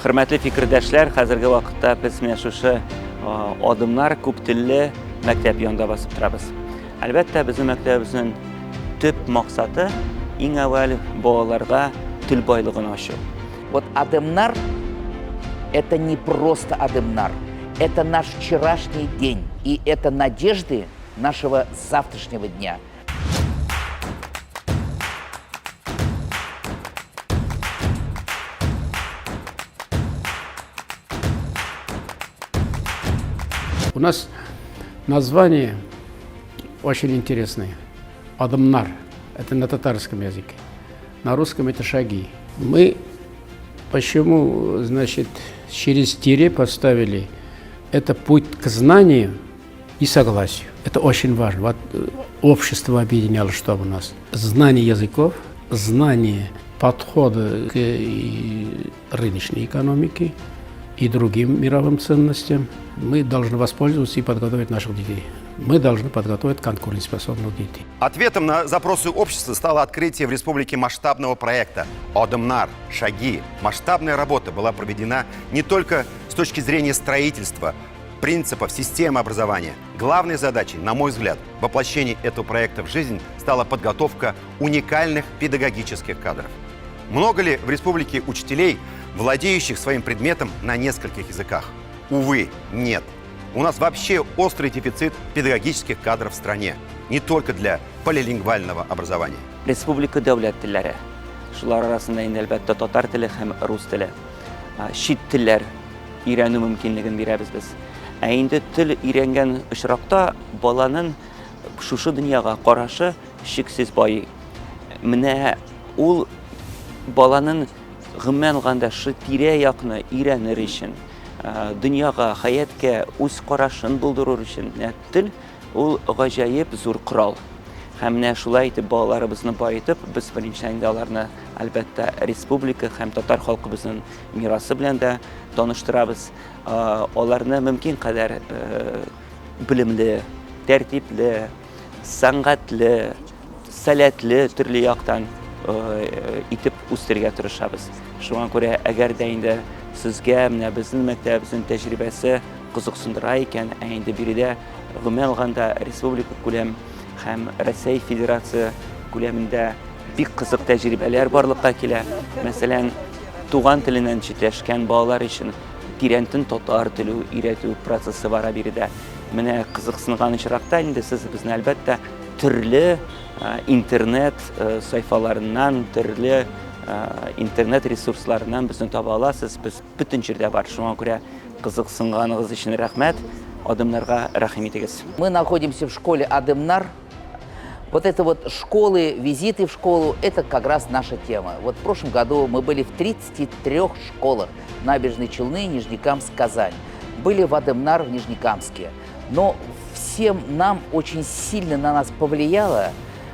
Hürmetli fikirdaşlar, hozirgi vaqtda biz mana shu odimlar ko'p tilli maktab yonida bosib turamiz. Albatta bizning maktabimizning tub maqsadi eng avval bolalarga til boyligini oshirish. Вот Адемнар – это не просто Адемнар, это наш вчерашний день, и это надежды нашего завтрашнего дня. У нас название очень интересное. Адемнар – это на татарском языке. На русском это шаги. Мы почему, значит, через тире поставили это путь к знанию и согласию. Это очень важно. Вот общество объединяло, что у нас знание языков, знание подхода к рыночной экономике и другим мировым ценностям. Мы должны воспользоваться и подготовить наших детей. Мы должны подготовить конкурентоспособных детей. Ответом на запросы общества стало открытие в республике масштабного проекта «Одемнар. Шаги». Масштабная работа была проведена не только с точки зрения строительства, принципов системы образования. Главной задачей, на мой взгляд, воплощения этого проекта в жизнь стала подготовка уникальных педагогических кадров. Много ли в республике учителей, владеющих своим предметом на нескольких языках? Увы, нет. У нас вообще острый дефицит педагогических кадров в стране, не только для полилингвального образования. Республика davlat tillari. Shular orasida endi albatta tatar tili ham rus tili. Chet tillar o'rganish mumkinligini beramiz biz. Endi til o'rgangan uchraqda bolaning shu dunyoga qarashi cheksiz boy. Mana ul bolaning g'imman olganda shu tira-yoqni o'rganir uchun dunyoga, hayotga o'z qarashini bildirir uchun til ul g'ajoyib zo'r qurol. Ham shulay etib bolalarimizni boyitib, biz birinchidan ularni albatta respublika ham tatar xalqimizning merosi bilan da tanishtiramiz. Ularni mumkin qadar bilimli, tartibli, san'atli, salatli turli yoqdan itib o'stirga tirishamiz. Shunga ko'ra agarda endi sizga bizning maktabimizning tajribasi qiziqsindirar ekan, endi birida umuman olganda respublika ko'lam ham Rossiya Federatsiya ko'lamida bek qiziq tajribalar borliqqa keladi. Masalan, tugan tilidan chetlashgan bolalar uchun tirantin tatar tili o'rgatuv prosessi bor birida. Mana qiziqsingan uchraqda endi siz bizni albatta turli internet sayfalaridan, turli internet resurslaridan bizni topa olasiz. Biz butun yerda bor. Shunga ko'ra qiziqsinganingiz uchun rahmat. Odimlarga rahim etasiz. Мы находимся в школе Адемнар. Вот это вот школы, визиты в школу, это как раз наша тема. Вот в прошлом году мы были в 33 школах. Набережные Челны, Нижнекамск, Казань. Были в Адемнар в Нижнекамске. Но всем нам очень сильно на нас повлияла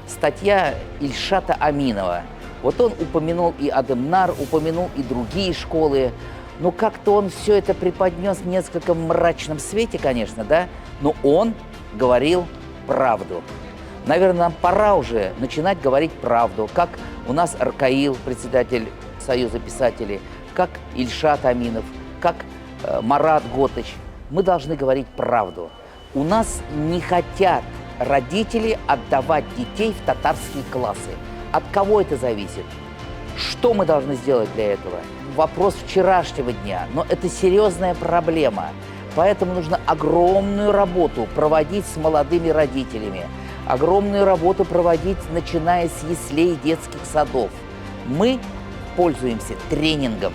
статья Ильшата Аминова. Вот он упомянул и Адемнар, упомянул и другие школы. Но как-то он все это преподнес в несколько мрачном свете, конечно, да? Но он говорил правду. Наверное, нам пора уже начинать говорить правду. Как у нас Аркаил, председатель Союза писателей, как Ильшат Аминов, как Марат Готыч. Мы должны говорить правду. У нас не хотят родители отдавать детей в татарские классы. От кого это зависит? Что мы должны сделать для этого? Вопрос вчерашнего дня, но это серьезная проблема. Поэтому нужно огромную работу проводить с молодыми родителями, огромную работу проводить, начиная с яслей детских садов. Мы пользуемся тренингом.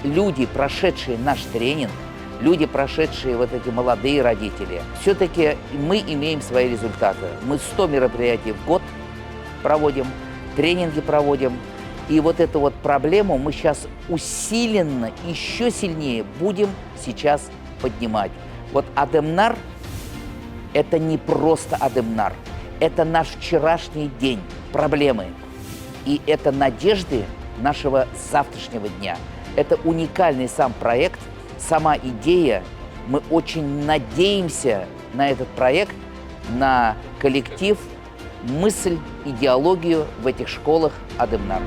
Люди, прошедшие наш тренинг, люди, прошедшие вот эти молодые родители, все-таки мы имеем свои результаты. Мы 100 мероприятий в год проводим, тренинги проводим. И вот эту вот проблему мы сейчас усиленно, еще сильнее будем сейчас поднимать. Вот Адемнар – это не просто Адемнар, это наш вчерашний день, проблемы. И это надежды нашего завтрашнего дня. Это уникальный сам проект, сама идея. Мы очень надеемся на этот проект, на коллектив, мысль, идеологию в этих школах Адемнар.